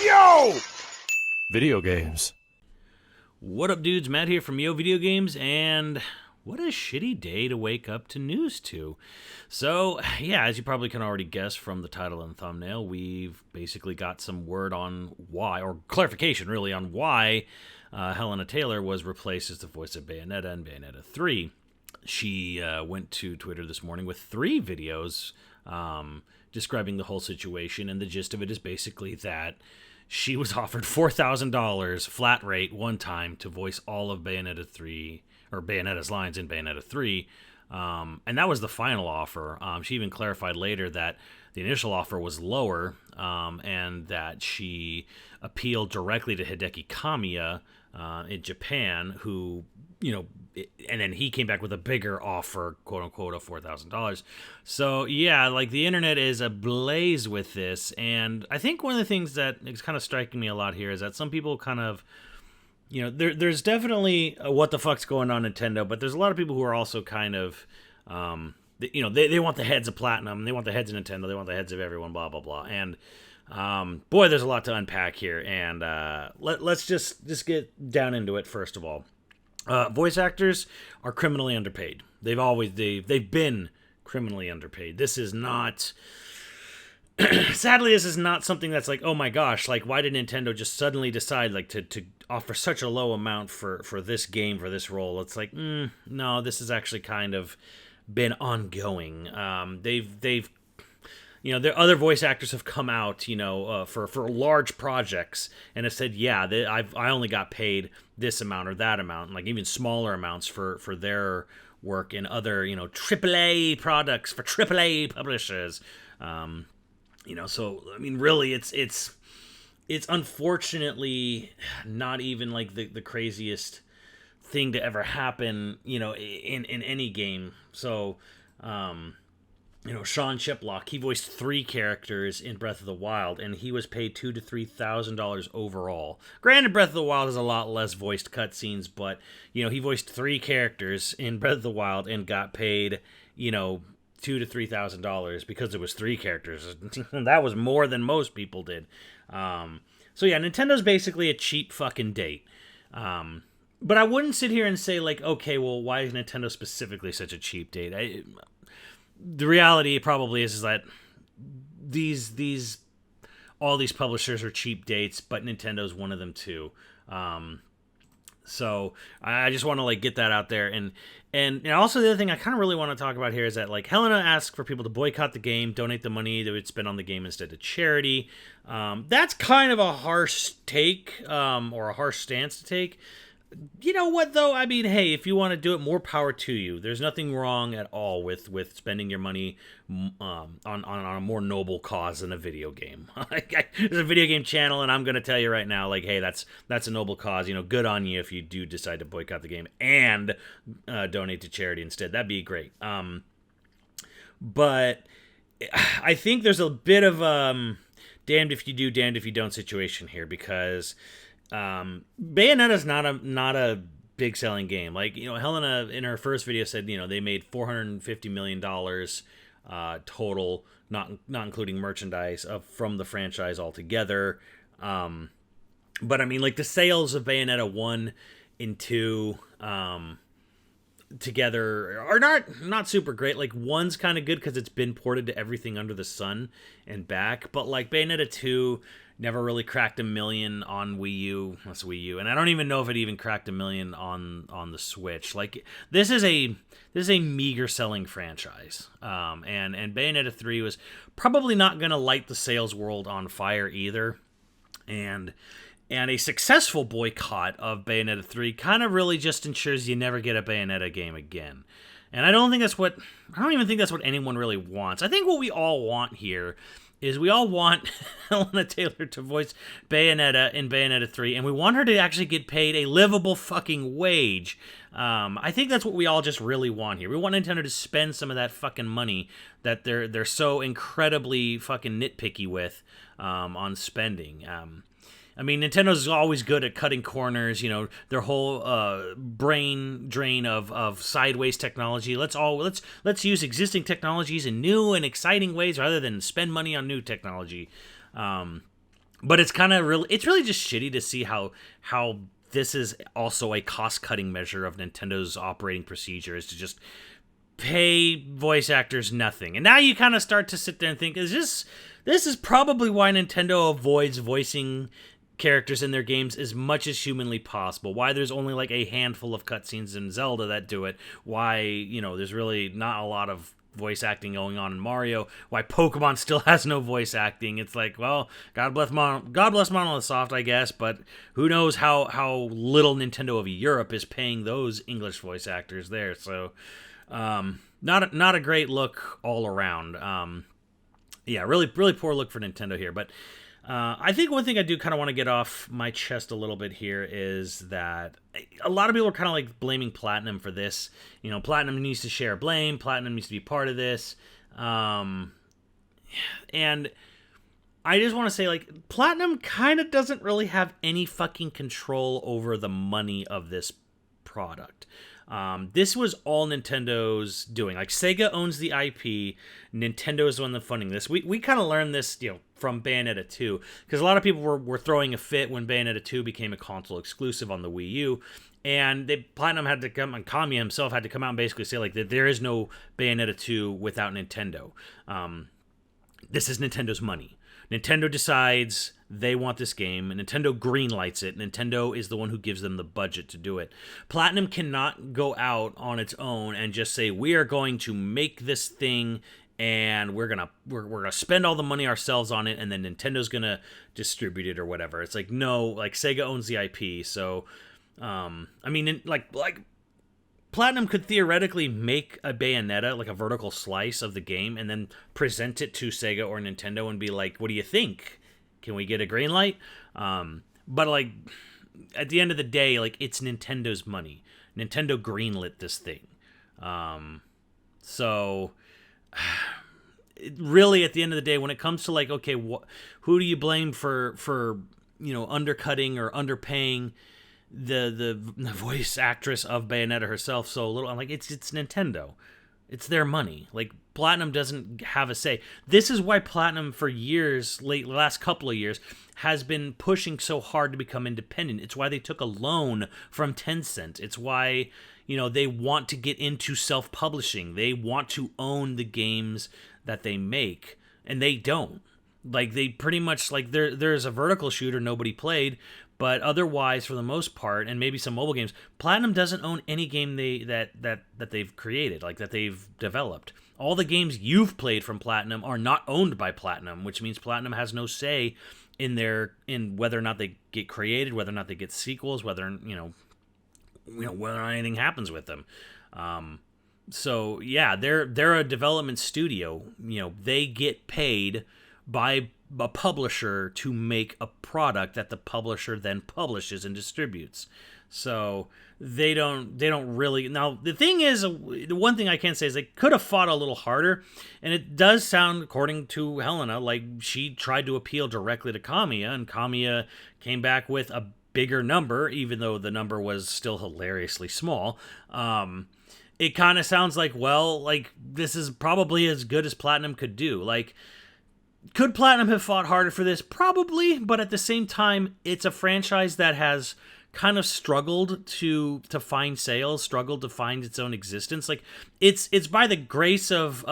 Yo! Video games. What up, dudes? Matt here from YoVideogames, and what a shitty day to wake up to news to. So, yeah, as you probably can already guess from the title and thumbnail, we've basically got some word on why, or clarification really, on why Helena Taylor was replaced as the voice of Bayonetta in Bayonetta 3. She went to Twitter this morning with 3 videos describing the whole situation, and the gist of it is basically that she was offered $4,000 flat rate one time to voice all of Bayonetta 3, or Bayonetta's lines in Bayonetta 3, and that was the final offer. She even clarified later that the initial offer was lower, and that she appealed directly to Hideki Kamiya in Japan, who, you know, and then he came back with a bigger offer, quote unquote, of $4,000. So yeah, like the internet is ablaze with this, and I think one of the things that is kind of striking me a lot here is that some people kind of, you know, there's definitely a what the fuck's going on Nintendo, but there's a lot of people who are also kind of, you know, they want the heads of Platinum, they want the heads of Nintendo, they want the heads of everyone, blah blah blah, and boy, there's a lot to unpack here, and let's just get down into it first of all. Voice actors are criminally underpaid. They've been criminally underpaid. This is not, sadly, this is not something that's like, oh my gosh, like why did Nintendo just suddenly decide like to offer such a low amount for this game, for this role? It's like, no, this has actually kind of been ongoing. They've you know, their other voice actors have come out, you know, for large projects and have said, yeah, I only got paid this amount or that amount, and like even smaller amounts for their work in other, you know, AAA products for AAA publishers. You know, so I mean, really, it's unfortunately not even like the craziest thing to ever happen, you know, in any game. So, you know, Sean Chiplock, he voiced 3 characters in Breath of the Wild, and he was paid $2,000 to $3,000 overall. Granted, Breath of the Wild has a lot less voiced cutscenes, but, you know, he voiced 3 characters in Breath of the Wild and got paid, you know, $2,000 to $3,000 because it was 3 characters. That was more than most people did. So yeah, Nintendo's basically a cheap fucking date. But I wouldn't sit here and say like, okay, well, why is Nintendo specifically such a cheap date? The reality probably is that all these publishers are cheap dates, but Nintendo's one of them too. So I just want to like get that out there, and also the other thing I kind of really want to talk about here is that like Helena asked for people to boycott the game, donate the money they would spend on the game instead to charity. That's kind of a harsh take, or a harsh stance to take. You know what, though? I mean, hey, if you want to do it, more power to you. There's nothing wrong at all with spending your money on a more noble cause than a video game. There's a video game channel, and I'm going to tell you right now, like, hey, that's a noble cause. You know, good on you if you do decide to boycott the game and donate to charity instead. That'd be great. But I think there's a bit of damned if you do, damned if you don't situation here, because Bayonetta's not a big selling game. Like, you know, Helena in her first video said, you know, they made $450 million total, not including merchandise from the franchise altogether. But I mean, like the sales of Bayonetta 1 and 2 together are not super great. Like 1's kind of good because it's been ported to everything under the sun and back, but like Bayonetta 2 never really cracked 1 million on Wii U. That's Wii U, and I don't even know if it even cracked 1 million on the Switch. Like this is a meager selling franchise, and Bayonetta 3 was probably not going to light the sales world on fire either, and a successful boycott of Bayonetta 3 kind of really just ensures you never get a Bayonetta game again. And I don't even think that's what anyone really wants. I think what we all want here is we all want Helena Taylor to voice Bayonetta in Bayonetta 3, and we want her to actually get paid a livable fucking wage. I think that's what we all just really want here. We want Nintendo to spend some of that fucking money that they're so incredibly fucking nitpicky with on spending. I mean, Nintendo's always good at cutting corners. You know, their whole brain drain of sideways technology. Let's use existing technologies in new and exciting ways rather than spend money on new technology. But it's kind of really, it's really just shitty to see how this is also a cost-cutting measure of Nintendo's operating procedure, is to just pay voice actors nothing. And now you kind of start to sit there and think, this is probably why Nintendo avoids voicing characters in their games as much as humanly possible. Why there's only like a handful of cutscenes in Zelda that do it. Why, there's really not a lot of voice acting going on in Mario. Why Pokemon still has no voice acting. It's like, well, God bless Monolith Soft, I guess, but who knows how little Nintendo of Europe is paying those English voice actors there. So not a great look all around. Yeah, really poor look for Nintendo here. But I think one thing I do kind of want to get off my chest a little bit here is that a lot of people are kind of like blaming Platinum for this. Platinum needs to share blame. Platinum needs to be part of this. And I just want to say, like, Platinum kind of doesn't really have any fucking control over the money of this product. This was all Nintendo's doing. Like, Sega owns the IP. Nintendo is the one that's funding this. We kind of learned this, from Bayonetta 2, because a lot of people were throwing a fit when Bayonetta 2 became a console exclusive on the Wii U, and Platinum had to come, and Kamiya himself had to come out and basically say, like, that there is no Bayonetta 2 without Nintendo. This is Nintendo's money. Nintendo decides they want this game, and Nintendo greenlights it. Nintendo is the one who gives them the budget to do it. Platinum cannot go out on its own and just say, we are going to make this thing, and we're gonna spend all the money ourselves on it, and then Nintendo's gonna distribute it or whatever. It's like, no, like, Sega owns the IP, so like Platinum could theoretically make a Bayonetta, like a vertical slice of the game, and then present it to Sega or Nintendo and be like, what do you think? Can we get a green light? But, like, at the end of the day, like, it's Nintendo's money. Nintendo greenlit this thing. So, really, at the end of the day, when it comes to, like, okay, who do you blame for undercutting or underpaying the voice actress of Bayonetta herself so little? I'm like, it's Nintendo. It's their money. Like, Platinum doesn't have a say. This is why Platinum, for years, last couple of years, has been pushing so hard to become independent. It's why they took a loan from Tencent. It's why, they want to get into self-publishing. They want to own the games that they make, and they don't. Like, they pretty much, like, there's a vertical shooter nobody played, but otherwise, for the most part, and maybe some mobile games, Platinum doesn't own any game that they've created, like, that they've developed. All the games you've played from Platinum are not owned by Platinum, which means Platinum has no say in whether or not they get created, whether or not they get sequels, whether whether or not anything happens with them. So yeah, they're a development studio. They get paid by a publisher to make a product that the publisher then publishes and distributes. So they don't really. Now, the thing is, the one thing I can say is they could have fought a little harder, and it does sound, according to Helena, like she tried to appeal directly to Kamiya, and Kamiya came back with a bigger number, even though the number was still hilariously small. It kind of sounds like, well, like, this is probably as good as Platinum could do. Like, could Platinum have fought harder for this? Probably, but at the same time, it's a franchise that has kind of struggled to find sales, struggled to find its own existence. Like, it's by the grace of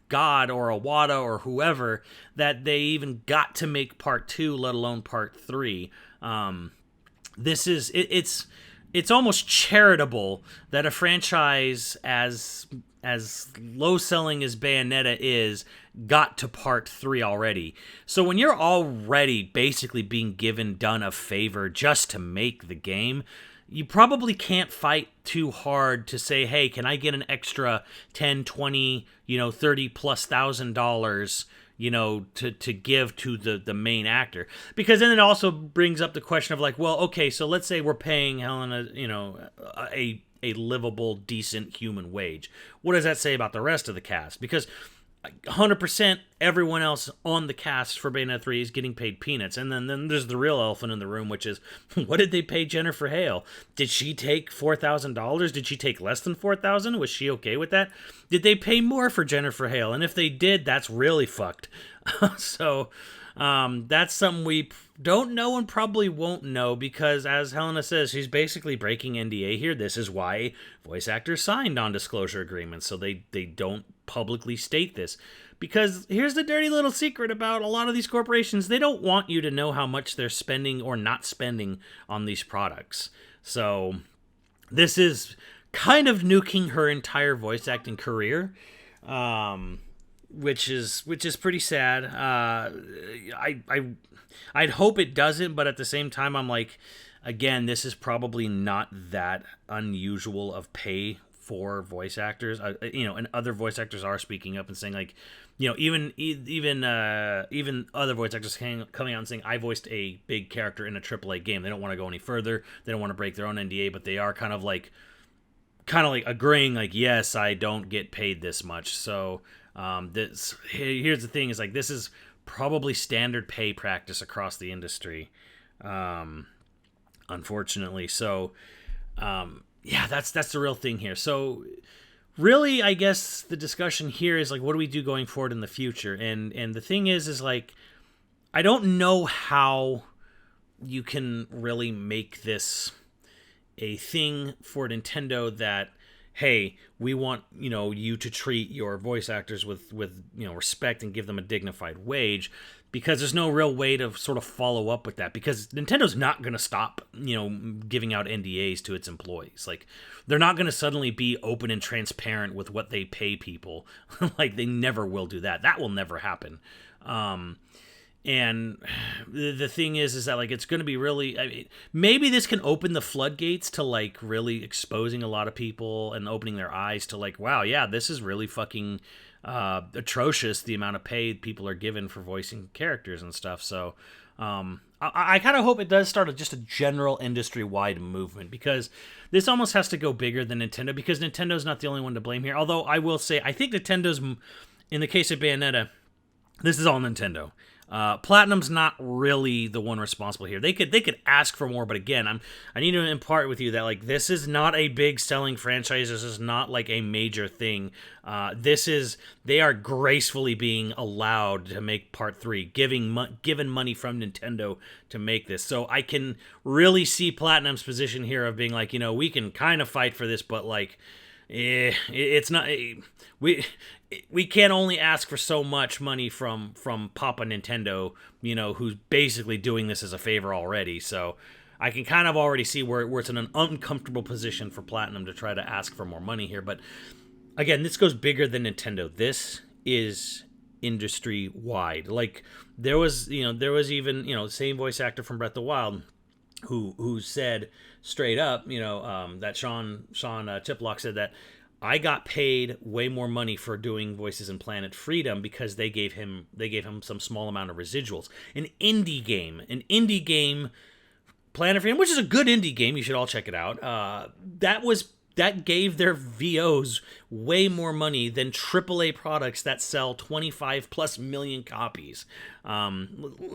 God or Iwata or whoever that they even got to make part 2, let alone part 3. This is it's almost charitable that a franchise as low selling as Bayonetta is got to part 3 already. So when you're already basically being done a favor just to make the game, you probably can't fight too hard to say, hey, can I get an extra 10, 20, $30,000+ to give to the main actor? Because then it also brings up the question of, like, well, okay, so let's say we're paying Helena, a livable, decent human wage. What does that say about the rest of the cast? Because 100% everyone else on the cast for Bayonetta 3 is getting paid peanuts. And then there's the real elephant in the room, which is, what did they pay Jennifer Hale? Did she take $4,000? Did she take less than $4,000? Was she okay with that? Did they pay more for Jennifer Hale? And if they did, that's really fucked. So, That's something we don't know and probably won't know because, as Helena says, she's basically breaking NDA here. This is why voice actors signed non-disclosure agreements, so they don't publicly state this. Because here's the dirty little secret about a lot of these corporations. They don't want you to know how much they're spending or not spending on these products. So this is kind of nuking her entire voice acting career, which is pretty sad. I'd hope it doesn't, but at the same time, I'm like, again, this is probably not that unusual of pay for voice actors. And other voice actors are speaking up and saying like, even other voice actors coming out and saying, I voiced a big character in a AAA game. They don't want to go any further. They don't want to break their own NDA, but they are kind of like agreeing, like, yes, I don't get paid this much. So here's the thing: is like this is probably standard pay practice across the industry, unfortunately. So that's the real thing here. So really, I guess the discussion here is like, what do we do going forward in the future? And the thing is like, I don't know how you can really make this a thing for Nintendo that, hey, we want, you to treat your voice actors with respect and give them a dignified wage, because there's no real way to sort of follow up with that, because Nintendo's not going to stop, giving out NDAs to its employees. Like, they're not going to suddenly be open and transparent with what they pay people. Like, they never will do that. That will never happen. And the thing is that, like, it's going to be really, I mean, maybe this can open the floodgates to, like, really exposing a lot of people and opening their eyes to, like, wow, yeah, this is really fucking atrocious, the amount of pay people are given for voicing characters and stuff. So I kind of hope it does start just a general industry-wide movement, because this almost has to go bigger than Nintendo, because Nintendo's not the only one to blame here. Although I will say, I think Nintendo's, in the case of Bayonetta, this is all Nintendo. Platinum's not really the one responsible here. They could ask for more, but again, I need to impart with you that, like, this is not a big selling franchise. This is not like a major thing. They are gracefully being allowed to make Part 3, given money from Nintendo to make this. So I can really see Platinum's position here of being like, we can kind of fight for this, but like, it's not, we can't only ask for so much money from Papa Nintendo, who's basically doing this as a favor already. So I can kind of already see where it's in an uncomfortable position for Platinum to try to ask for more money here. But again, this goes bigger than Nintendo. This is industry wide. Like, there was even, same voice actor from Breath of the Wild who said straight up, that Sean Chiplock said that I got paid way more money for doing voices in Planet Freedom because they gave him some small amount of residuals. An indie game, Planet Freedom, which is a good indie game, you should all check it out. That gave their VOs way more money than AAA products that sell 25 plus million copies.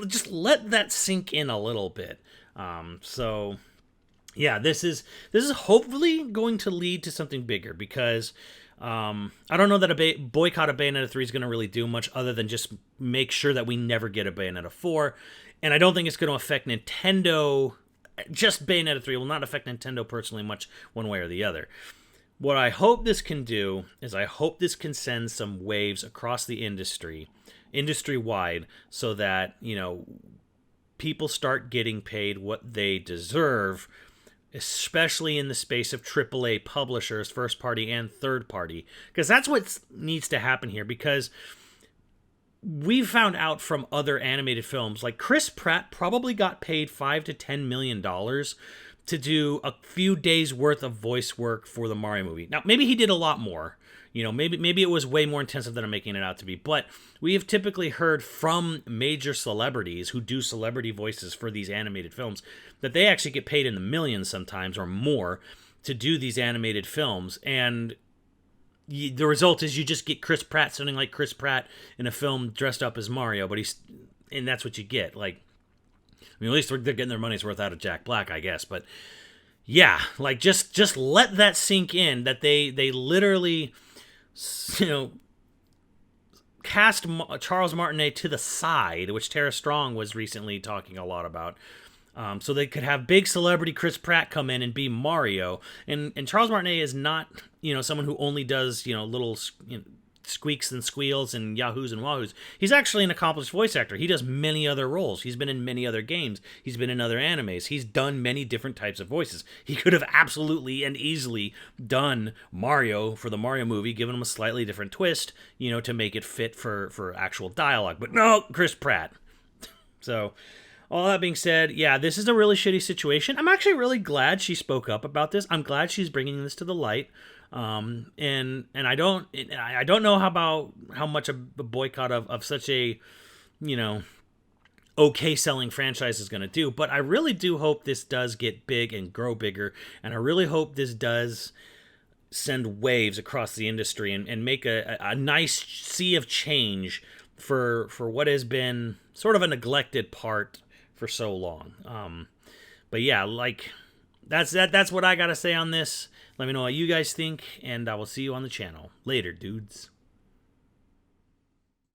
Just let that sink in a little bit. So yeah, this is hopefully going to lead to something bigger, because I don't know that a boycott of Bayonetta 3 is going to really do much other than just make sure that we never get a Bayonetta 4. And I don't think it's going to affect Nintendo. Just Bayonetta 3 will not affect Nintendo personally much one way or the other. What I hope this can do is I hope this can send some waves across the industry-wide, so that, people start getting paid what they deserve, especially in the space of AAA publishers, first party and third party, because that's what needs to happen here. Because we've found out from other animated films, like Chris Pratt probably got paid $5 to $10 million to do a few days worth of voice work for the Mario movie. Now, maybe he did a lot more. Maybe it was way more intensive than I'm making it out to be. But we have typically heard from major celebrities who do celebrity voices for these animated films that they actually get paid in the millions sometimes or more to do these animated films. And the result is you just get Chris Pratt sounding like Chris Pratt in a film dressed up as Mario, and that's what you get. Like, I mean, at least they're getting their money's worth out of Jack Black, I guess. But yeah, like, just let that sink in, that they literally, cast Charles Martinet to the side, which Tara Strong was recently talking a lot about. So they could have big celebrity Chris Pratt come in and be Mario. And Charles Martinet is not, someone who only does, little squeaks and squeals and yahoos and wahoos. He's actually an accomplished voice actor. He does many other roles. He's been in many other games. He's been in other animes. He's done many different types of voices. He could have absolutely and easily done Mario for the Mario movie, given him a slightly different twist, to make it fit for actual dialogue. But no, Chris Pratt. So... all that being said, yeah, this is a really shitty situation. I'm actually really glad she spoke up about this. I'm glad she's bringing this to the light. And I don't know how much a boycott of such a, okay selling franchise is going to do, but I really do hope this does get big and grow bigger. And I really hope this does send waves across the industry and make a nice sea of change for what has been sort of a neglected part for so long. But yeah, that's what I gotta say on this. Let me know what you guys think, and I will see you on the channel later, dudes.